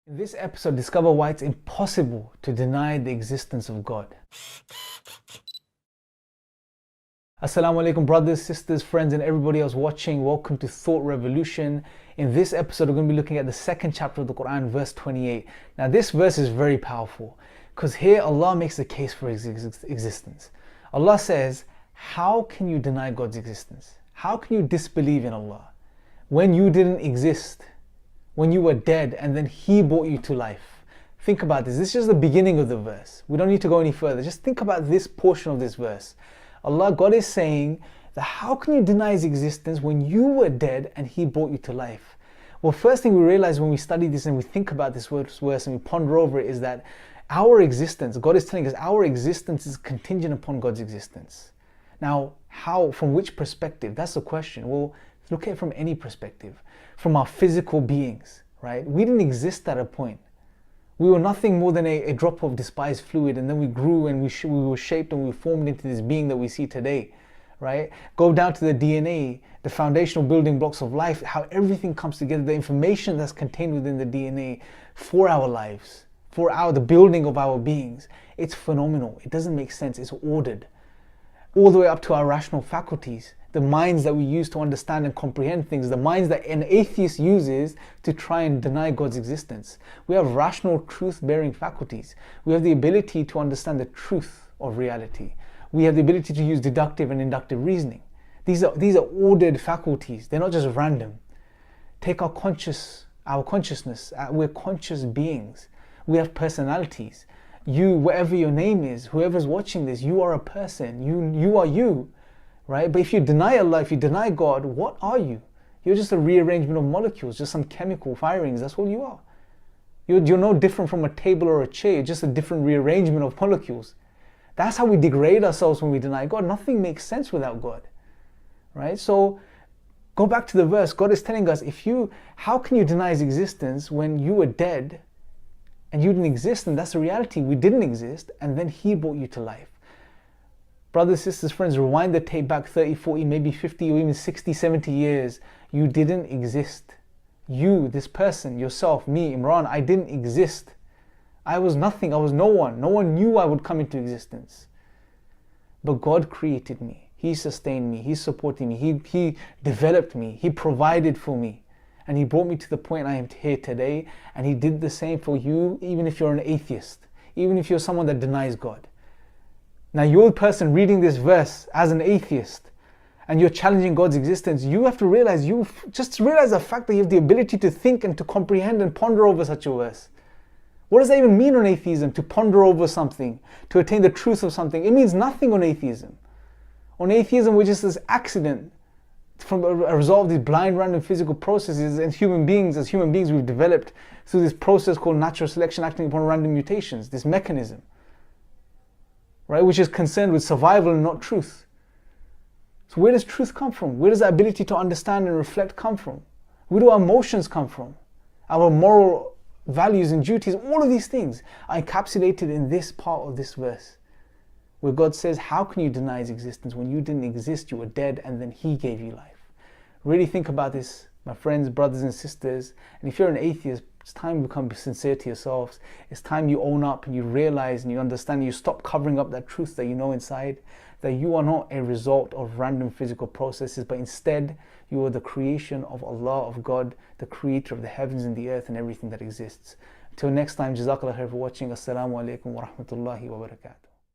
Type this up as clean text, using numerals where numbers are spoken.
In this episode, discover why it's impossible to deny the existence of God. Assalamu alaikum, brothers, sisters, friends, and everybody else watching. Welcome to Thought Revolution. In this episode, we're going to be looking at the second chapter of the Quran, verse 28. Now, this verse is very powerful because here Allah makes the case for His existence. Allah says, how can you deny God's existence? How can you disbelieve in Allah when you didn't exist? When you were dead and then He brought you to life. Think about this. This is just the beginning of the verse. We don't need to go any further. Just think about this portion of this verse. God is saying that how can you deny His existence when you were dead and He brought you to life? Well, first thing we realize when we study this and we think about this verse and we ponder over it is that our existence, God is telling us our existence is contingent upon God's existence. Now, how, from which perspective? That's the question. Well, look at it from any perspective. From our physical beings, right? We didn't exist at a point. We were nothing more than a drop of despised fluid, and then we grew and we were shaped and we formed into this being that we see today, right? Go down to the DNA, the foundational building blocks of life, how everything comes together, the information that's contained within the DNA for our lives, the building of our beings. It's phenomenal. It doesn't make sense. It's ordered. All the way up to our rational faculties, the minds that we use to understand and comprehend things, the minds that an atheist uses to try and deny God's existence. We have rational, truth-bearing faculties. We have the ability to understand the truth of reality. We have the ability to use deductive and inductive reasoning. These are ordered faculties. They're not just random. Take our consciousness. We're conscious beings. We have personalities. You, whatever your name is, whoever's watching this, you are a person. You are you. Right? But if you deny Allah, if you deny God, what are you? You're just a rearrangement of molecules, just some chemical firings. That's all you are. You're no different from a table or a chair. You're just a different rearrangement of molecules. That's how we degrade ourselves when we deny God. Nothing makes sense without God. Right? So go back to the verse. God is telling us, how can you deny His existence when you were dead and you didn't exist? And that's the reality. We didn't exist, and then He brought you to life. Brothers, sisters, friends, rewind the tape back 30, 40, maybe 50 or even 60, 70 years. You didn't exist. You, this person, yourself, me, Imran, I didn't exist. I was nothing. I was no one. No one knew I would come into existence. But God created me. He sustained me. He supported me. He developed me. He provided for me. And He brought me to the point I am here today. And He did the same for you, even if you're an atheist. Even if you're someone that denies God. Now, you're the person reading this verse as an atheist and you're challenging God's existence. You have to realize, the fact that you have the ability to think and to comprehend and ponder over such a verse. What does that even mean on atheism? To ponder over something, to attain the truth of something. It means nothing on atheism. On atheism, we're just this accident from a result of these blind, random physical processes, and as human beings, we've developed through this process called natural selection acting upon random mutations, this mechanism. Right, which is concerned with survival and not truth. So where does truth come from? Where does that ability to understand and reflect come from? Where do our emotions come from? Our moral values and duties, all of these things are encapsulated in this part of this verse, where God says, how can you deny His existence when you didn't exist, you were dead, and then He gave you life? Really think about this, my friends, brothers and sisters. And if you're an atheist, it's time you become sincere to yourselves. It's time you own up and you realize and you understand, you stop covering up that truth that you know inside, that you are not a result of random physical processes, but instead you are the creation of Allah, of God, the creator of the heavens and the earth and everything that exists. Until next time, Jazakallah khair for watching. Assalamu alaikum wa rahmatullahi wa barakatuh.